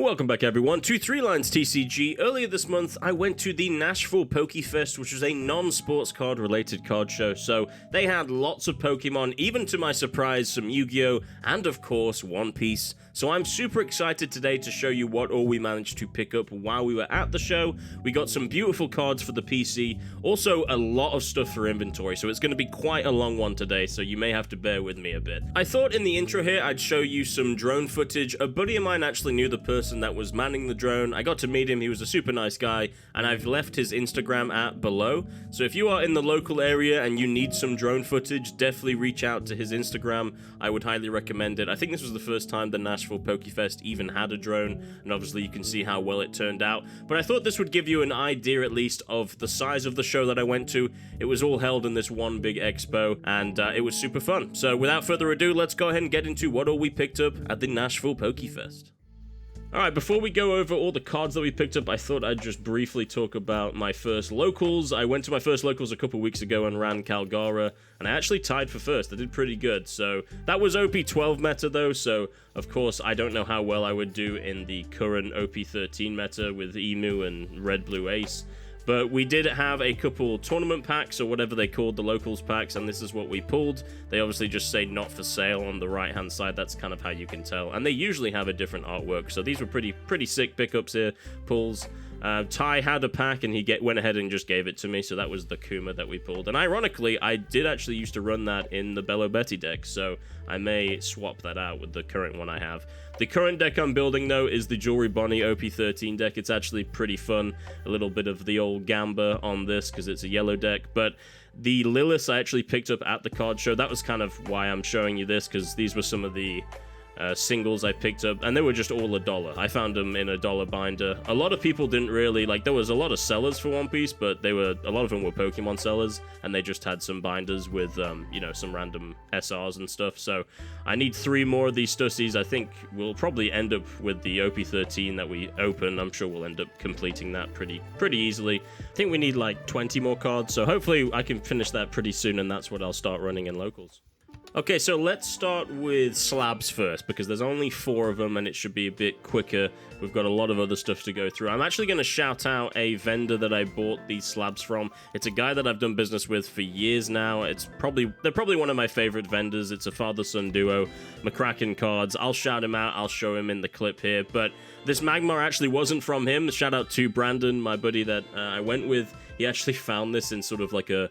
Welcome back everyone to 3 Lines TCG. Earlier this month I went to the Nashville PokeFest, which was a non-sports card related card show, so they had lots of Pokemon, even to my surprise some Yu-Gi-Oh! And of course One Piece. So I'm super excited today to show you what all we managed to pick up while we were at the show. We got some beautiful cards for the PC, also a lot of stuff for inventory, so it's going to be quite a long one today, so you may have to bear with me a bit. I thought in the intro here I'd show you some drone footage. A buddy of mine actually knew the person that was manning the drone. I got to meet him, he was a super nice guy, and I've left his Instagram at below. So if you are in the local area and you need some drone footage, definitely reach out to his Instagram. I would highly recommend it. I think this was the first time the Nashville PokeFest even had a drone, and obviously you can see how well it turned out. But I thought this would give you an idea at least of the size of the show that I went to. It was all held in this one big expo, and it was super fun. So without further ado, let's go ahead and get into what all we picked up at the Nashville PokeFest. Alright, before we go over all the cards that we picked up, I thought I'd just briefly talk about my first locals. I went to my first locals a couple weeks ago and ran Calgara, and I actually tied for first. I did pretty good, so that was OP12 meta though, so of course I don't know how well I would do in the current OP13 meta with Emu and Red Blue Ace. But we did have a couple tournament packs, or whatever they called the locals packs, and this is what we pulled. They obviously just say not for sale on the right hand side. That's kind of how you can tell, and they usually have a different artwork, so these were pretty sick pickups here, pulls. Ty had a pack and he went ahead and just gave it to me, so that was the Kuma that we pulled. And ironically, I did actually used to run that in the Bello Betty deck, so I may swap that out with the current one I have. The current deck I'm building, though, is the Jewelry Bonnie OP13 deck. It's actually pretty fun. A little bit of the old Gamba on this because it's a yellow deck, but the Lilith I actually picked up at the card show. That was kind of why I'm showing you this, because these were some of the singles I picked up, and they were just all $1. I found them in a $1 binder. A lot of people didn't really, like, there was a lot of sellers for One Piece, but a lot of them were Pokemon sellers, and they just had some binders with, you know, some random SRs and stuff, so I need 3 more of these Stussies. I think we'll probably end up with the OP13 that we open. I'm sure we'll end up completing that pretty easily. I think we need, like, 20 more cards, so hopefully I can finish that pretty soon, and that's what I'll start running in locals. Okay, so let's start with slabs first, because there's only 4 of them and it should be a bit quicker. We've got a lot of other stuff to go through. I'm actually going to shout out a vendor that I bought these slabs from. It's a guy that I've done business with for years now. They're probably one of my favorite vendors. It's a father-son duo, McCracken Cards. I'll shout him out. I'll show him in the clip here. But this Magmar actually wasn't from him. Shout out to Brandon, my buddy that I went with. He actually found this in sort of like a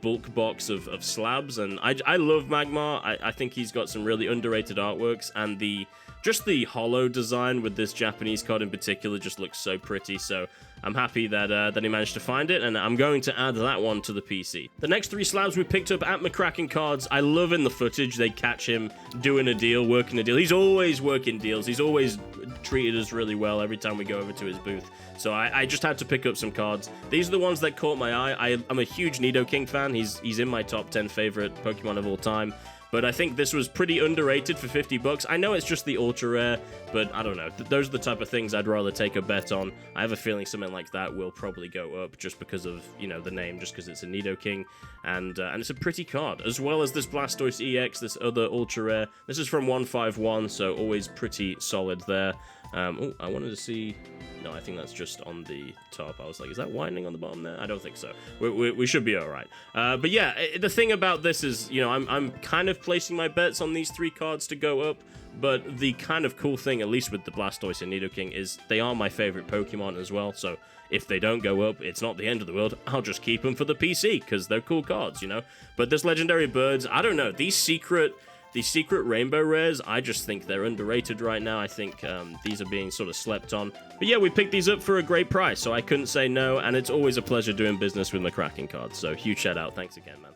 bulk box of slabs, and I love Magmar. I think he's got some really underrated artworks, and just the hollow design with this Japanese card in particular just looks so pretty, so I'm happy that he managed to find it, and I'm going to add that one to the PC. The next 3 slabs we picked up at McCracken Cards. I love in the footage they catch him doing a deal, working a deal. He's always working deals. He's always treated us really well every time we go over to his booth. So I just had to pick up some cards. These are the ones that caught my eye. I'm a huge Nidoking fan. He's in my top 10 favorite Pokemon of all time. But I think this was pretty underrated for 50 bucks. I know it's just the ultra rare, but I don't know. Those are the type of things I'd rather take a bet on. I have a feeling something like that will probably go up just because of, you know, the name, just because it's a Nidoking, and it's a pretty card, as well as this Blastoise EX, this other ultra rare. This is from 151, so always pretty solid there. Oh, I wanted to see. No, I think that's just on the top. I was like, is that winding on the bottom there? I don't think so. We should be all right. But yeah, the thing about this is, you know, I'm kind of placing my bets on these 3 cards to go up. But the kind of cool thing, at least with the Blastoise and Nidoking, is they are my favorite Pokemon as well. So if they don't go up, it's not the end of the world. I'll just keep them for the PC because they're cool cards, you know. But this Legendary Birds, I don't know. These secret rainbow rares, I just think they're underrated right now. I think these are being sort of slept on. But yeah, we picked these up for a great price, so I couldn't say no, and it's always a pleasure doing business with McCracken Cards. So huge shout out. Thanks again, man.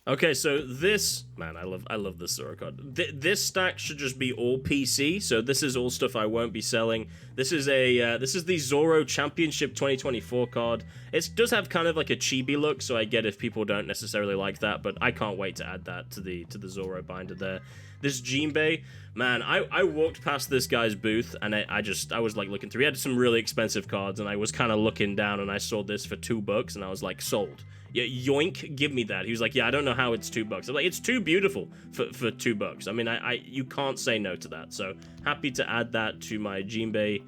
Okay, so this, man, I love this Zoro card. This stack should just be all PC, so this is all stuff I won't be selling. This is the Zoro Championship 2024 card. It does have kind of like a chibi look, so I get if people don't necessarily like that, but I can't wait to add that to the Zoro binder there. This Jinbei, man, I walked past this guy's booth, and I was like looking through. He had some really expensive cards, and I was kind of looking down, and I saw this for $2, and I was like, sold. Yeah, yoink, give me that. He was like, yeah, I don't know how it's $2. I'm like, it's too beautiful for $2. I mean, you can't say no to that. So happy to add that to my Jinbei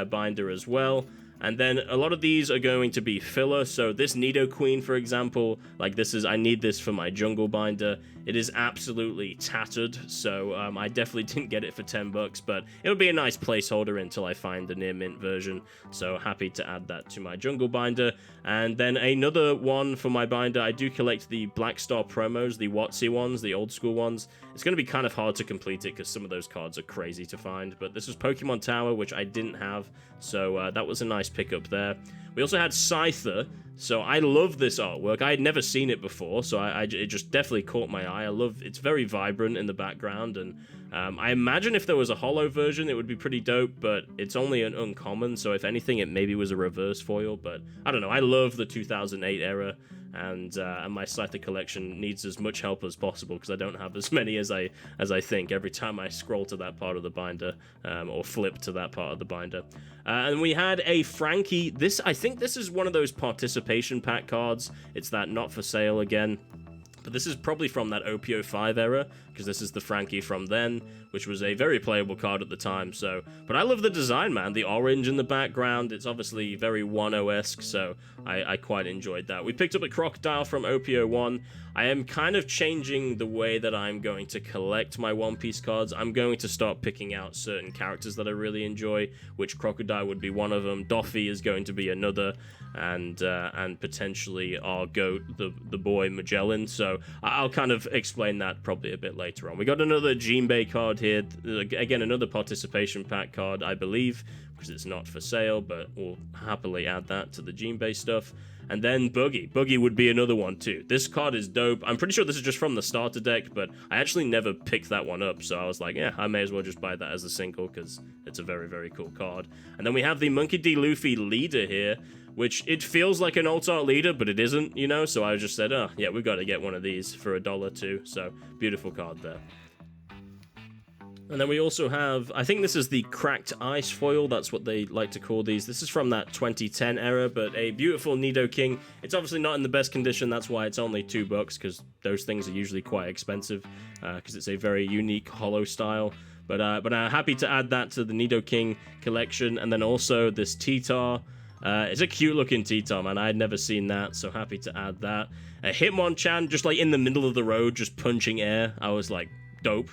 binder as well. And then a lot of these are going to be filler. So this Nidoqueen, for example, like I need this for my jungle binder. It is absolutely tattered, so I definitely didn't get it for $10, but it would be a nice placeholder until I find the near mint version. So happy to add that to my jungle binder. And then another one for my binder, I do collect the Black Star promos, the WotC ones, the old school ones. It's going to be kind of hard to complete it because some of those cards are crazy to find, but this was Pokemon Tower, which I didn't have, so that was a nice pickup there. We also had Scyther, so I love this artwork. I had never seen it before, so it just definitely caught my eye. It's very vibrant in the background, and I imagine if there was a holo version, it would be pretty dope, but it's only an uncommon, so if anything, it maybe was a reverse foil, but I don't know. I love the 2008 era, and my Scyther collection needs as much help as possible because I don't have as many as I think every time I scroll to that part of the binder or flip to that part of the binder. And we had a Frankie. I think this is one of those participation pack cards. It's that not for sale again. But this is probably from that Opio 5 era, because this is the Frankie from then, which was a very playable card at the time, so... But I love the design, man. The orange in the background, it's obviously very Wano-esque, so I quite enjoyed that. We picked up a Crocodile from Opio 1. I am kind of changing the way that I'm going to collect my One Piece cards. I'm going to start picking out certain characters that I really enjoy, which Crocodile would be one of them. Doffy is going to be another, and potentially our GOAT, the boy Magellan. So I'll kind of explain that probably a bit later on. We got another Jinbei card here. Again, another participation pack card, I believe, because it's not for sale, but we'll happily add that to the Jinbei stuff. And then Boogie. Boogie would be another one too. This card is dope. I'm pretty sure this is just from the starter deck, but I actually never picked that one up, so I was like, yeah, I may as well just buy that as a single, because it's a very, very cool card. And then we have the Monkey D. Luffy leader here, which it feels like an alt art leader, but it isn't, you know, so I just said, oh, yeah, we've got to get one of these for $1 too, so beautiful card there. And then we also have, I think this is the Cracked Ice foil, that's what they like to call these. This is from that 2010 era, but a beautiful Nidoking. It's obviously not in the best condition, that's why it's only $2, because those things are usually quite expensive, because it's a very unique holo style. But I'm happy to add that to the Nidoking collection, and then also this T-Tar. It's a cute looking T-Tar, man. I had never seen that, so happy to add that. Hitmonchan, just like in the middle of the road, just punching air. I was like, dope.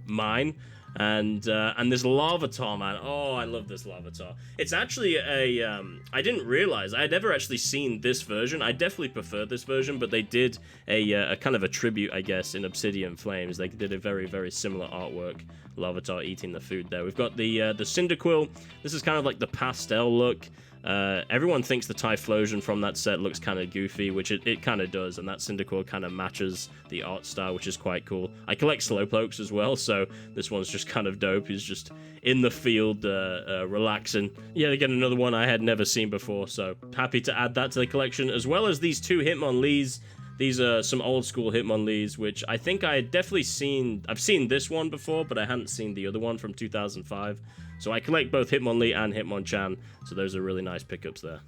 Mine. And this Larvitar, man. Oh, I love this Larvitar. It's actually a, I didn't realize, I had never actually seen this version. I definitely prefer this version, but they did a kind of a tribute, I guess, in Obsidian Flames. They did a very, very similar artwork. Larvitar eating the food there. We've got the Cyndaquil. This is kind of like the pastel look. Everyone thinks the Typhlosion from that set looks kind of goofy, which it kind of does, and that Cyndaquil kind of matches the art style, which is quite cool. I collect Slowpokes as well, so this one's just kind of dope. He's just in the field, relaxing. Yet again, another one I had never seen before, so happy to add that to the collection, as well as these two Hitmonlees. These are some old school Hitmonlees, which I think I had definitely seen. I've seen this one before, but I hadn't seen the other one from 2005. So I collect both Hitmonlee and Hitmonchan, so those are really nice pickups there.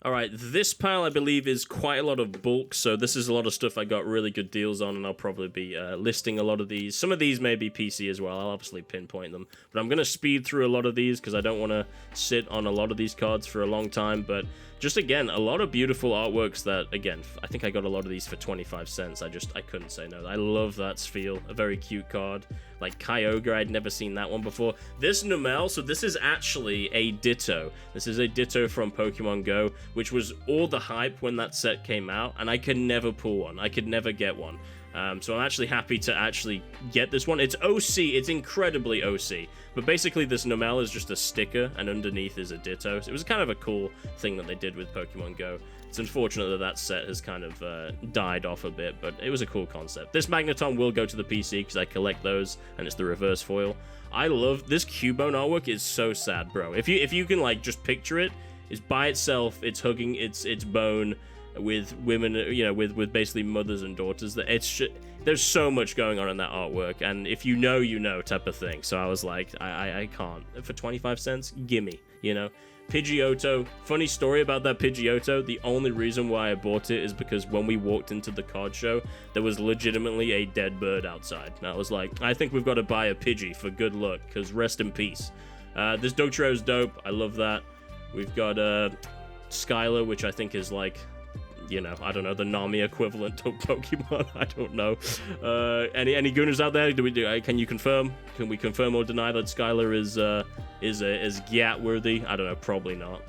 Alright, this pile I believe is quite a lot of bulk, so this is a lot of stuff I got really good deals on, and I'll probably be listing a lot of these. Some of these may be PC as well, I'll obviously pinpoint them, but I'm going to speed through a lot of these because I don't want to sit on a lot of these cards for a long time, but just again, a lot of beautiful artworks that, again, I think I got a lot of these for 25 cents, I couldn't say no. I love that Spheal, a very cute card. Like Kyogre, I'd never seen that one before. This Numel, so this is actually a Ditto. This is a Ditto from Pokemon Go, which was all the hype when that set came out, and I could never pull one. I could never get one. So I'm actually happy to actually get this one. It's OC, it's incredibly OC. But basically this Numel is just a sticker, and underneath is a Ditto. So it was kind of a cool thing that they did with Pokemon Go. It's unfortunate that that set has kind of died off a bit, but it was a cool concept. This Magneton will go to the PC because I collect those, and it's the reverse foil. I love this Cubone artwork. Is so sad, bro. If you can like just picture it, it's by itself. It's hugging its bone. with women, with basically mothers and daughters. That there's so much going on in that artwork, and if you know type of thing. So I was like, I can't. For 25 cents, gimme, Pidgeotto. Funny story about that Pidgeotto. The only reason why I bought it is because when we walked into the card show, there was legitimately a dead bird outside. And I was like, I think we've got to buy a Pidgey for good luck, because rest in peace. This Dugtrio is dope. I love that. We've got Skylar, which I think is like, I don't know, the Nami equivalent of Pokemon. I don't know. Any Gooners out there? Can you confirm? Can we confirm or deny that Skylar is Gyat worthy? I don't know. Probably not.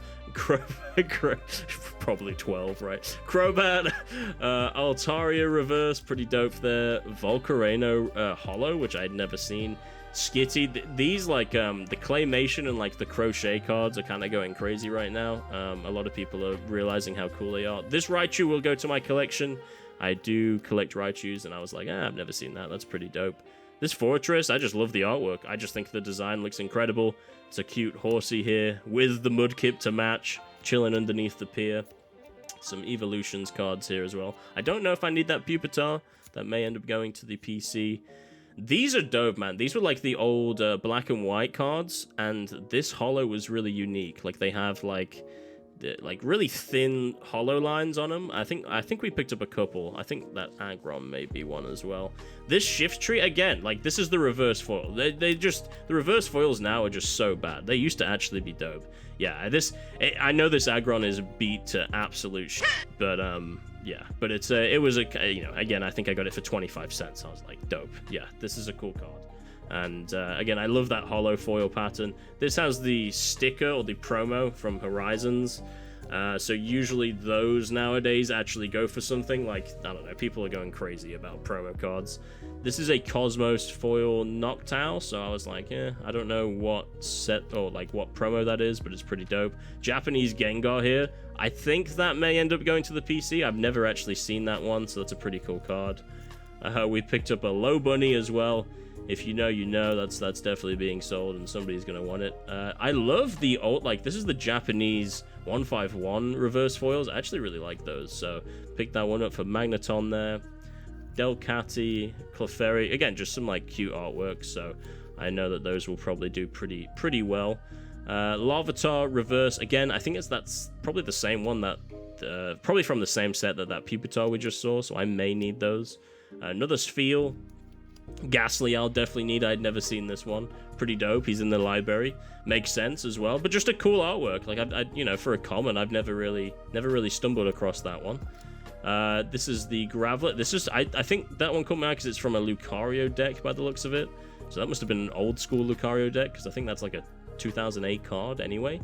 Probably 12, right? Crobat, Altaria reverse, pretty dope there. Volcareno Hollow, which I'd never seen. Skitty, these like the claymation and like the crochet cards are kind of going crazy right now. A lot of people are realizing how cool they are. This Raichu will go to my collection. I do collect Raichus, and I was like, I've never seen that. That's pretty dope. This Fortress, I just love the artwork. I just think the design looks incredible. It's a cute horsey here with the Mudkip to match, chilling underneath the pier. Some Evolutions cards here as well. I don't know if I need that Pupitar. That may end up going to the PC. These are dope, man. These were like the old black and white cards, and this holo was really unique. Like they have like really thin holo lines on them. I think we picked up a couple. I think that Aggron may be one as well. This Shift Tree, again, like this is the reverse foil. The reverse foils now are just so bad. They used to actually be dope. Yeah, I know this Aggron is beat to absolute shit, but yeah, but again, I think I got it for 25 cents. I was like, dope. Yeah, this is a cool card. And again, I love that holo foil pattern. This has the sticker or the promo from Horizons. So usually those nowadays actually go for something like, I don't know, people are going crazy about promo cards. This is a Cosmos foil Noctowl, so I was like, I don't know what set or like what promo that is, but it's pretty dope. Japanese Gengar here. I think that may end up going to the PC. I've never actually seen that one, so that's a pretty cool card. We picked up a Low Bunny as well. If you know, you know. That's definitely being sold, and somebody's gonna want it. I love the old, like, this is the Japanese 151 reverse foils. I actually really like those, so pick that one up for Magneton there. Delcatty, Clefairy, again, just some like cute artwork, so I know that those will probably do pretty well. Larvitar reverse, again, I think that's probably the same one that probably from the same set that Pupitar we just saw, so I may need those. Another Spheal. Ghastly I'll definitely need. I'd never seen this one. Pretty dope. He's in the library. Makes sense as well, but just a cool artwork. Like I for a common, I've never really stumbled across that one. This is the Gravelet. This is I think that one caught out because it's from a Lucario deck by the looks of it. So that must have been an old school Lucario deck, because I think that's like a 2008 card anyway.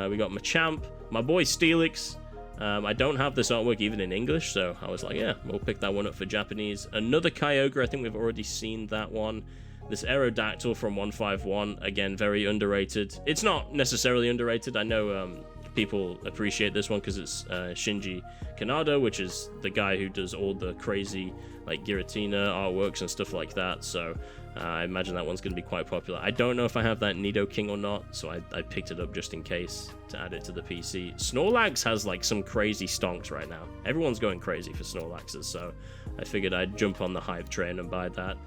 We got Machamp, my boy Steelix. I don't have this artwork even in English, so I was like, yeah, we'll pick that one up for Japanese. Another Kyogre, I think we've already seen that one. This Aerodactyl from 151, again, very underrated. It's not necessarily underrated. I know people appreciate this one because it's Shinji Kanado, which is the guy who does all the crazy like Giratina artworks and stuff like that, so I imagine that one's going to be quite popular. I don't know if I have that Nidoking or not, so I picked it up just in case to add it to the PC. Snorlax has like some crazy stonks right now. Everyone's going crazy for Snorlaxes, so I figured I'd jump on the hype train and buy that.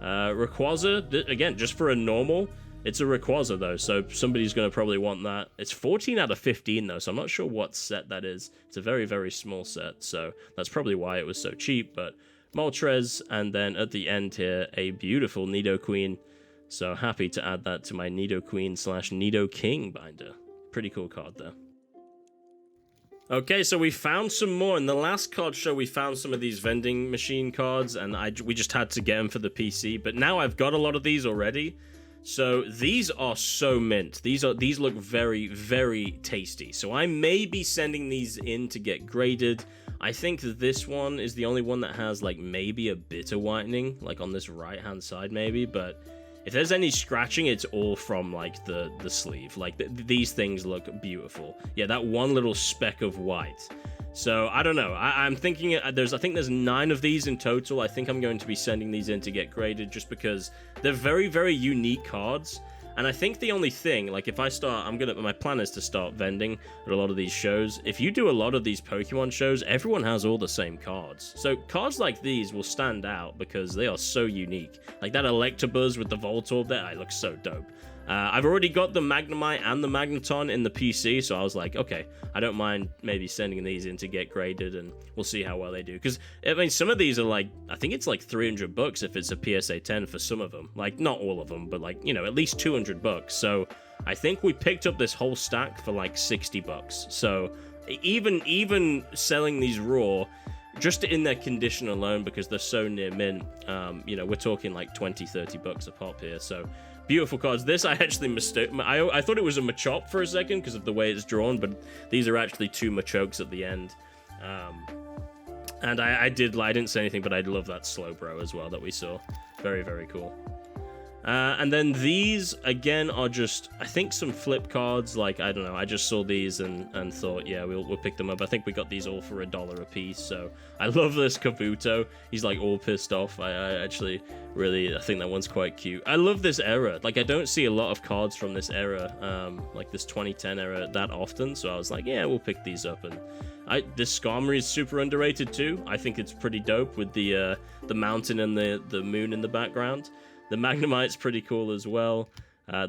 Rayquaza, again, just for a normal, it's a Rayquaza though, so somebody's going to probably want that. It's 14 out of 15 though, so I'm not sure what set that is. It's a very, very small set, so that's probably why it was so cheap, but Moltres, and then at the end here, a beautiful Nidoqueen. So happy to add that to my Nidoqueen / Nidoking binder. Pretty cool card there. Okay, so we found some more. In the last card show, we found some of these vending machine cards, and we just had to get them for the PC. But now I've got a lot of these already. So these are so mint. These look very, very tasty. So I may be sending these in to get graded. I think this one is the only one that has like maybe a bit of whitening, like on this right hand side maybe, but if there's any scratching, it's all from like the sleeve. Like these things look beautiful. Yeah, that one little speck of white. So I don't know. I'm thinking I think there's 9 of these in total. I think I'm going to be sending these in to get graded just because they're very, very unique cards. And I think the only thing, like if I start, my plan is to start vending at a lot of these shows. If you do a lot of these Pokemon shows, everyone has all the same cards. So cards like these will stand out because they are so unique. Like that Electabuzz with the Voltorb there, it looks so dope. I've already got the Magnemite and the Magneton in the PC, so I was like, okay, I don't mind maybe sending these in to get graded, and we'll see how well they do. Because, I mean, some of these are like, I think it's like $300 if it's a PSA 10 for some of them. Like, not all of them, but like, you know, at least $200. So I think we picked up this whole stack for like $60. So even selling these raw, just in their condition alone, because they're so near mint, you know, we're talking like $20-30 a pop here. So beautiful cards. This I actually mistook. I thought it was a Machop for a second because of the way it's drawn, but these are actually 2 Machokes at the end. And I didn't say anything, but I love that Slowbro as well that we saw. Very, very cool. And then these, again, are just, I think, some flip cards. Like, I don't know, I just saw these and thought, yeah, we'll pick them up. I think we got these all for $1 a piece, so I love this Kabuto. He's, like, all pissed off. I actually I think that one's quite cute. I love this era. Like, I don't see a lot of cards from this era, like this 2010 era, that often, so I was like, yeah, we'll pick these up. And this Skarmory is super underrated, too. I think it's pretty dope with the mountain and the moon in the background. The Magnemite's pretty cool as well.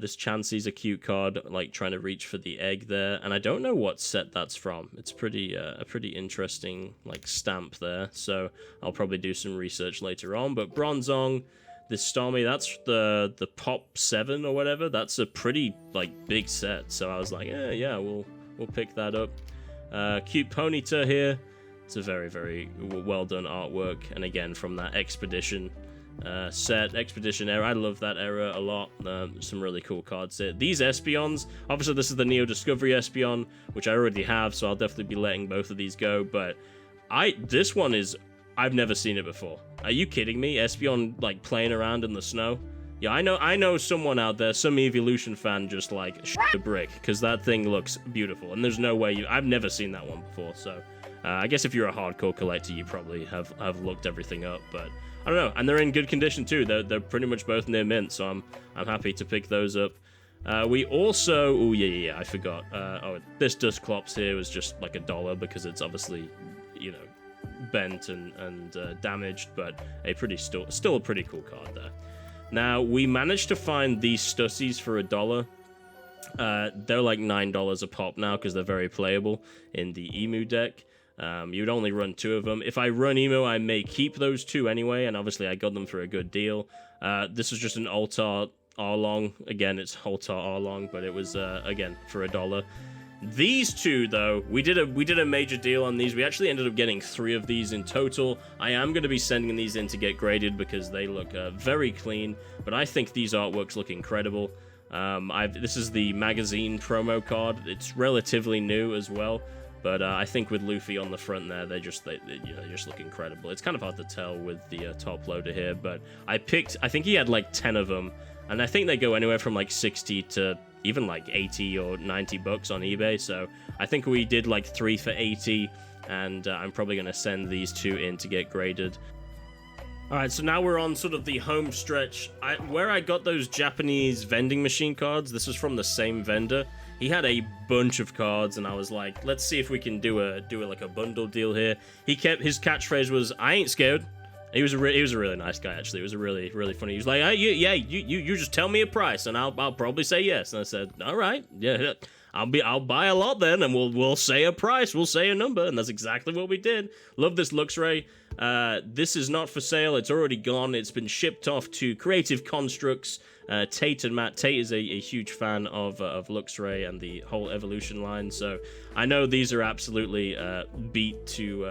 This Chansey's a cute card, like trying to reach for the egg there. And I don't know what set that's from. It's a pretty interesting like stamp there. So I'll probably do some research later on. But Bronzong, this Starmie, that's the Pop 7 or whatever. That's a pretty like big set. So I was like, yeah, we'll pick that up. Cute Ponyta here. It's a very, very well done artwork. And again, from that Expedition Expedition era. I love that era a lot. Some really cool cards here. These Espeons, obviously this is the Neo Discovery Espeon, which I already have, so I'll definitely be letting both of these go, but this one is, I've never seen it before. Are you kidding me? Espeon like playing around in the snow? Yeah, I know someone out there, some Evolution fan just like the brick, because that thing looks beautiful, and there's no way I've never seen that one before, so I guess if you're a hardcore collector, you probably have looked everything up, but I don't know, and they're in good condition too. They're pretty much both near mint, so I'm happy to pick those up. We also, oh yeah, I forgot. This Dusclops here was just like $1 because it's obviously, you know, bent and damaged, but still a pretty cool card there. Now we managed to find these Stussies for $1. They're like $9 a pop now because they're very playable in the Emu deck. You'd only run 2 of them. If I run Emo, I may keep those 2 anyway, and obviously I got them for a good deal. This is just an Altar Arlong. Again, it's Altar Arlong, but it was, again, for $1. These 2, though, we did a major deal on these. We actually ended up getting 3 of these in total. I am going to be sending these in to get graded because they look very clean, but I think these artworks look incredible. This is the magazine promo card. It's relatively new as well. But I think with Luffy on the front there, they just look incredible. It's kind of hard to tell with the top loader here, but I think he had like 10 of them, and I think they go anywhere from like 60 to even like 80 or 90 bucks on eBay. So I think we did like 3 for 80, and I'm probably going to send these 2 in to get graded. Alright, so now we're on sort of the home stretch. Where I got those Japanese vending machine cards, this was from the same vendor. He had a bunch of cards, and I was like, let's see if we can do like a bundle deal here. His catchphrase was, "I ain't scared." He was a really nice guy, actually. It was a really, really funny. He was like, "Hey, you just tell me a price, and I'll probably say yes." And I said, "All right, yeah, I'll buy a lot then, and we'll say a price, we'll say a number," and that's exactly what we did. Love this Luxray. This is not for sale. It's already gone. It's been shipped off to Creative Constructs. Tate and Matt. Tate is a huge fan of Luxray and the whole Evolution line, so I know these are absolutely beat to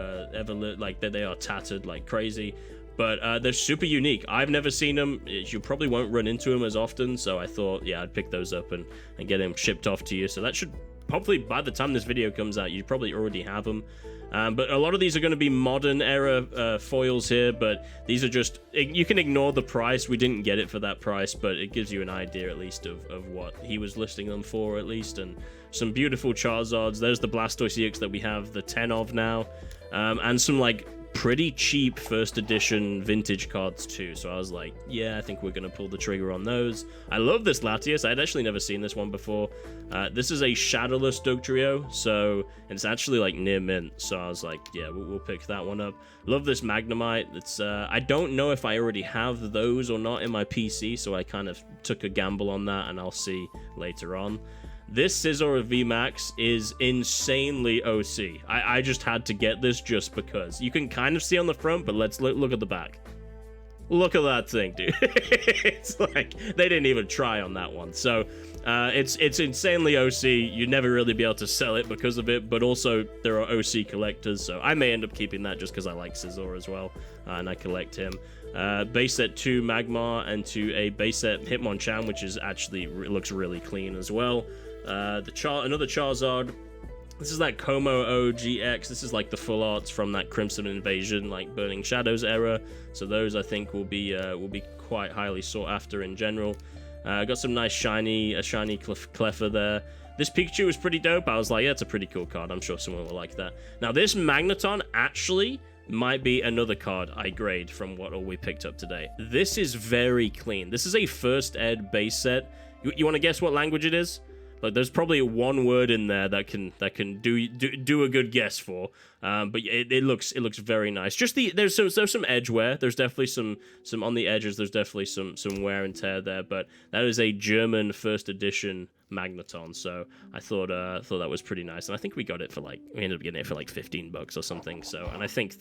like they are tattered like crazy, but they're super unique. I've never seen them. You probably won't run into them as often, so I thought, yeah, I'd pick those up and get them shipped off to you. So that should hopefully, by the time this video comes out, you probably already have them. But a lot of these are going to be modern era foils here, but these are just, you can ignore the price. We didn't get it for that price, but it gives you an idea at least of what he was listing them for at least. And some beautiful Charizards. There's the Blastoise EX that we have the 10 of now. And some like pretty cheap first edition vintage cards too, so I was like, yeah, I think we're gonna pull the trigger on those. I love this Latias. I'd actually never seen this one before. This is a shadowless Dugtrio, so it's actually like near mint, so I was like, yeah, we'll pick that one up. Love this Magnemite. It's I don't know if I already have those or not in my PC, so I kind of took a gamble on that, and I'll see later on. This Scizor VMAX is insanely OC. I just had to get this just because. You can kind of see on the front, but let's look at the back. Look at that thing, dude. It's like, they didn't even try on that one. So, it's insanely OC. You'd never really be able to sell it because of it, but also there are OC collectors, so I may end up keeping that just because I like Scizor as well, and I collect him. Base set 2 Magmar and to a base set Hitmonchan, which is actually looks really clean as well. Another Charizard. This is that Como OGX. This is like the full arts from that Crimson Invasion, like Burning Shadows era. So those I think will be quite highly sought after in general. Got some nice shiny Cleffa there. This Pikachu was pretty dope. I was like, yeah, it's a pretty cool card. I'm sure someone will like that. Now this Magneton actually might be another card I grade from what all we picked up today. This is very clean. This is a first ed base set. You want to guess what language it is? Like, there's probably one word in there that can do a good guess for, but it looks very nice. Just there's some edge wear. There's definitely some on the edges. There's definitely some wear and tear there, but that is a German first edition Magneton. So I thought that was pretty nice, and I think we ended up getting it for like $15 or something. So, and I think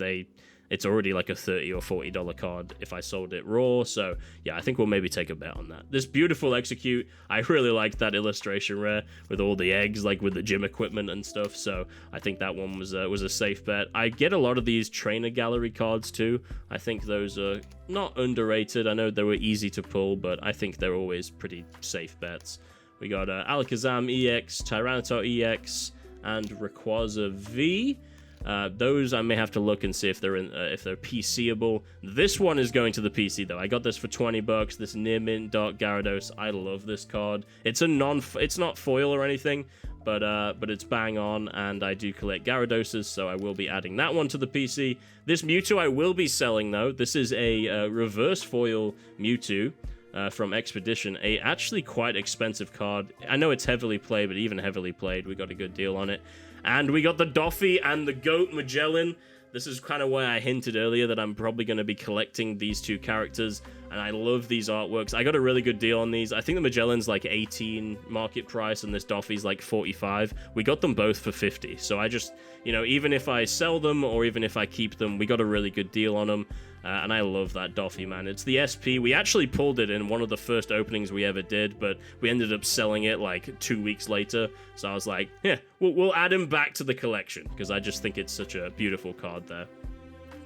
it's already like a $30 or $40 card if I sold it raw. So yeah, I think we'll maybe take a bet on that. This beautiful Execute, I really liked that illustration rare with all the eggs, like with the gym equipment and stuff. So I think that one was a safe bet. I get a lot of these trainer gallery cards too. I think those are not underrated. I know they were easy to pull, but I think they're always pretty safe bets. We got Alakazam EX, Tyranitar EX, and Rayquaza V. Those I may have to look and see if they're PCable. This one is going to the PC though. I got this for $20. This near mint Dark Gyarados. I love this card. It's not foil or anything, but it's bang on, and I do collect Gyaradoses, so I will be adding that one to the PC. This Mewtwo I will be selling though. This is a reverse foil Mewtwo. From Expedition, a actually quite expensive card. I know it's heavily played, but even heavily played, we got a good deal on it. And we got the Doffy and the Goat Magellan. This is kind of why I hinted earlier that I'm probably going to be collecting these two characters, and I love these artworks. I got a really good deal on these. I think the Magellan's like 18 market price, and this Doffy's like 45. We got them both for 50, so I just, even if I sell them or even if I keep them, we got a really good deal on them. And I love that Doffy, man. It's the SP. We actually pulled it in one of the first openings we ever did, but we ended up selling it like 2 weeks later. So I was like, yeah, we'll add him back to the collection, because I just think it's such a beautiful card there.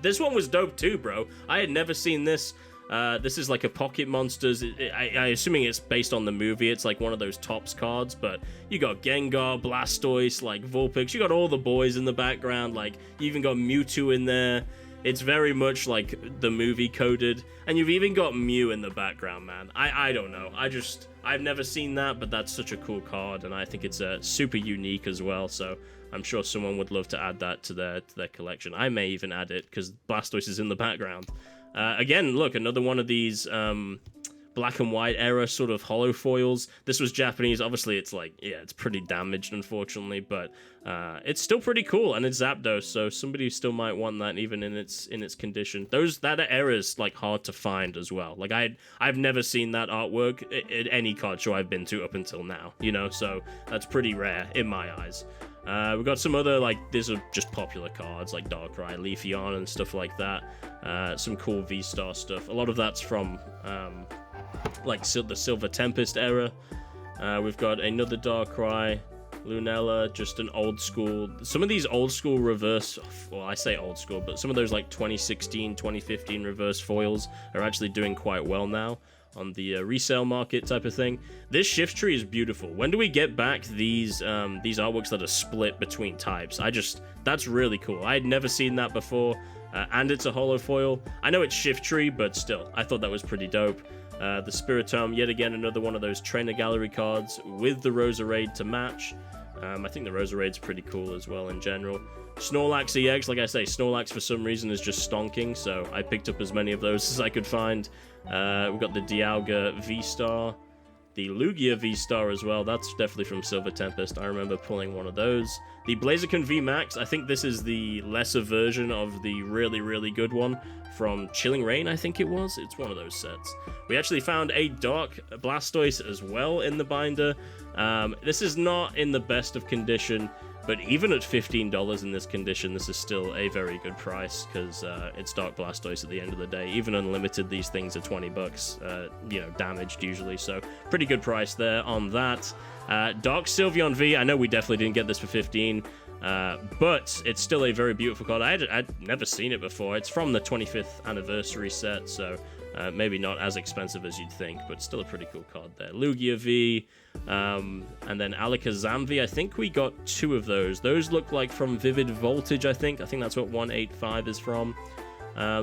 This one was dope too, bro. I had never seen this. This is like a Pocket Monsters. I assuming it's based on the movie. It's like one of those Topps cards, but you got Gengar, Blastoise, like Vulpix. You got all the boys in the background. Like, you even got Mewtwo in there. It's very much like the movie coded, and you've even got Mew in the background, man. I don't know. I've never seen that, but that's such a cool card, and I think it's super unique as well. So I'm sure someone would love to add that to their collection. I may even add it because Blastoise is in the background. Again, look, another one of these black and white era sort of holo foils. This was Japanese. Obviously, it's like, yeah, it's pretty damaged, unfortunately, but it's still pretty cool, and it's Zapdos, so somebody still might want that even in its condition. That era is like hard to find as well. Like, I've never seen that artwork at any card show I've been to up until now, so that's pretty rare in my eyes. We've got some other, like, these are just popular cards, like Darkrai, Leafeon, and stuff like that. Some cool V-Star stuff. A lot of that's from, like, the Silver Tempest era. We've got another Darkrai, Lunella, just an old school. Some of these old school reverse, well, I say old school, but some of those, like, 2016, 2015 reverse foils are actually doing quite well now on the resale market type of thing. This shift tree is beautiful. When do we get back these artworks that are split between types? That's really cool. I had never seen that before, and it's a holo foil. I know it's shift tree, but still, I thought that was pretty dope. The Spiritomb, yet again, another one of those trainer gallery cards with the Roserade to match. I think the Roserade's pretty cool as well in general. Snorlax EX, like I say, Snorlax for some reason is just stonking, so I picked up as many of those as I could find. We've got the Dialga V-Star, the Lugia V-Star as well. That's definitely from Silver Tempest. I remember pulling one of those. The Blaziken V-Max, I think this is the lesser version of the really, really good one from Chilling Reign, I think it was. It's one of those sets. We actually found a Dark Blastoise as well in the binder. This is not in the best of condition, but even at $15 in this condition, this is still a very good price, because it's Dark Blastoise at the end of the day. Even unlimited, these things are 20 bucks, you know, damaged usually, so pretty good price there on that. Dark Sylveon V, I know we definitely didn't get this for 15, but it's still a very beautiful card. I'd never seen it before. It's from the 25th anniversary set, so maybe not as expensive as you'd think, but still a pretty cool card there. Lugia V, and then Alakazam V. I think we got 2 of those. Those look like from Vivid Voltage, I think. I think that's what 185 is from.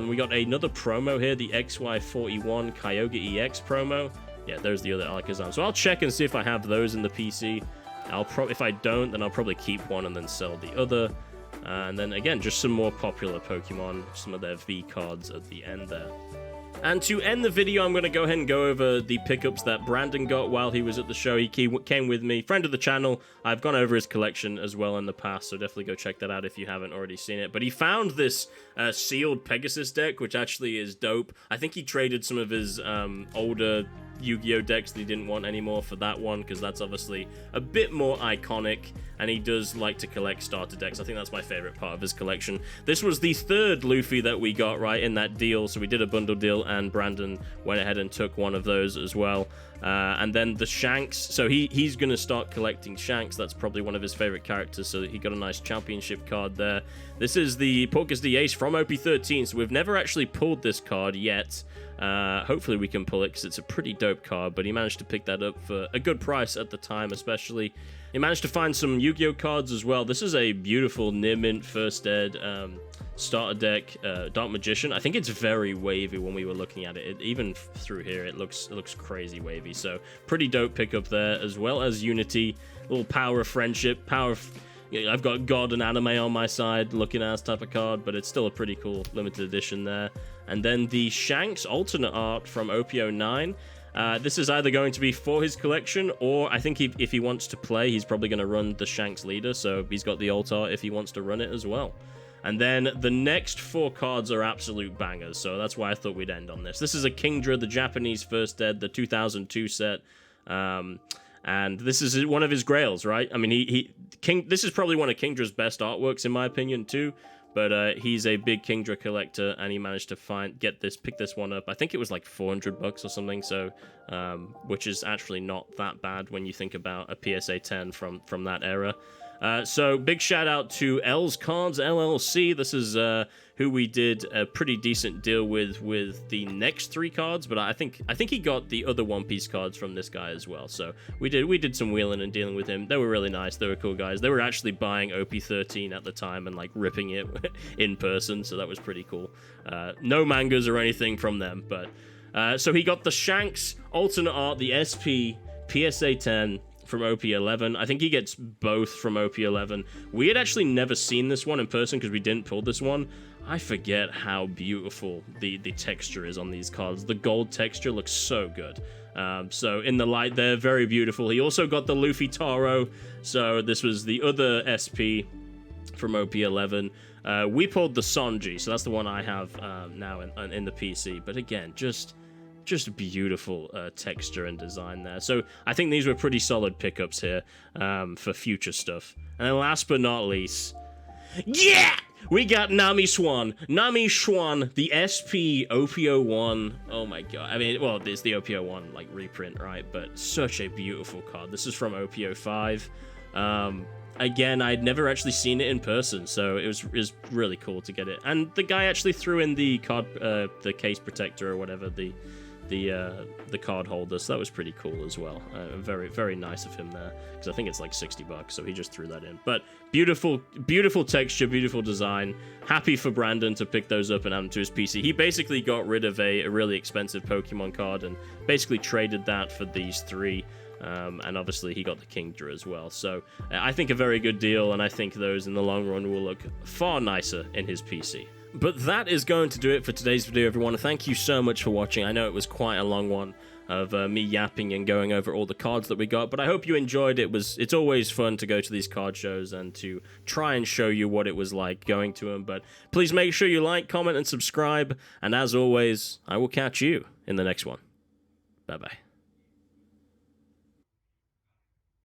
We got another promo here, the XY41 Kyogre EX promo. Yeah, there's the other Alakazam. So I'll check and see if I have those in the PC. If I don't, then I'll probably keep one and then sell the other. And then again, just some more popular Pokemon, some of their V cards at the end there. And to end the video, I'm going to go ahead and go over the pickups that Brandon got while he was at the show. He came with me, friend of the channel. I've gone over his collection as well in the past, so definitely go check that out if you haven't already seen it. But he found this sealed Pegasus deck, which actually is dope. I think he traded some of his older Yu-Gi-Oh decks that he didn't want anymore for that one, because that's obviously a bit more iconic, and he does like to collect starter decks. I think that's my favorite part of his collection. This was the 3rd Luffy that we got right in that deal, so we did a bundle deal, and Brandon went ahead and took one of those as well. And then the Shanks, so he's going to start collecting Shanks. That's probably one of his favorite characters, so he got a nice championship card there. This is the Porcus the Ace from OP13, so we've never actually pulled this card yet. Hopefully we can pull it, because it's a pretty dope card, but he managed to pick that up for a good price at the time, especially. He managed to find some Yu-Gi-Oh cards as well. This is a beautiful near mint first ed starter deck, Dark Magician. I think it's very wavy when we were looking at it. Even through here, it looks crazy wavy. So pretty dope pickup there, as well as Unity, little Power of Friendship, I've got God and Anime on my side, looking ass type of card, but it's still a pretty cool limited edition there. And then the Shanks alternate art from OP09. This is either going to be for his collection, or I think if he wants to play, he's probably going to run the Shanks leader, so he's got the alt art if he wants to run it as well. And then the next 4 cards are absolute bangers, so that's why I thought we'd end on this. This is a Kingdra, the Japanese first ed, the 2002 set. And this is one of his grails, right? I mean, this is probably one of Kingdra's best artworks, in my opinion, too. But he's a big Kingdra collector, and he managed to pick this one up. I think it was like 400 bucks or something, so which is actually not that bad when you think about a PSA 10 from that era. So big shout out to L's Cards LLC. This is who we did a pretty decent deal with the next 3 cards, but I think he got the other One Piece cards from this guy as well. So we did some wheeling and dealing with him. They were really nice. They were cool guys. They were actually buying OP13 at the time and like ripping it in person, so that was pretty cool. No mangas or anything from them, but so he got the Shanks alternate art, the SP PSA 10 from OP11. I think he gets both from OP11. We had actually never seen this one in person because we didn't pull this one. I forget how beautiful the texture is on these cards. The gold texture looks so good. So in the light there, very beautiful. He also got the Luffy Taro. So this was the other SP from OP11. We pulled the Sanji, so that's the one I have now in the PC. But again, just beautiful texture and design there. So I think these were pretty solid pickups here for future stuff. And then last but not least, yeah! We got Nami Swan, the SP OP01. Oh my god. I mean, well, there's the OP01 like reprint, right? But such a beautiful card. This is from OP05. Again, I'd never actually seen it in person, so it was really cool to get it. And the guy actually threw in the card, the case protector or whatever, the the card holder, so that was pretty cool as well. Very, very nice of him there, because I think it's like $60, so he just threw that in. But beautiful texture, beautiful design. Happy for Brandon to pick those up and add them to his PC. He basically got rid of a really expensive Pokemon card and basically traded that for these three. And obviously he got the Kingdra as well. So I think a very good deal, and I think those in the long run will look far nicer in his PC. But that is going to do it for today's video, everyone. Thank you so much for watching. I know it was quite a long one of me yapping and going over all the cards that we got, but I hope you enjoyed it. It's always fun to go to these card shows and to try and show you what it was like going to them. But please make sure you like, comment, and subscribe. And as always, I will catch you in the next one. Bye-bye.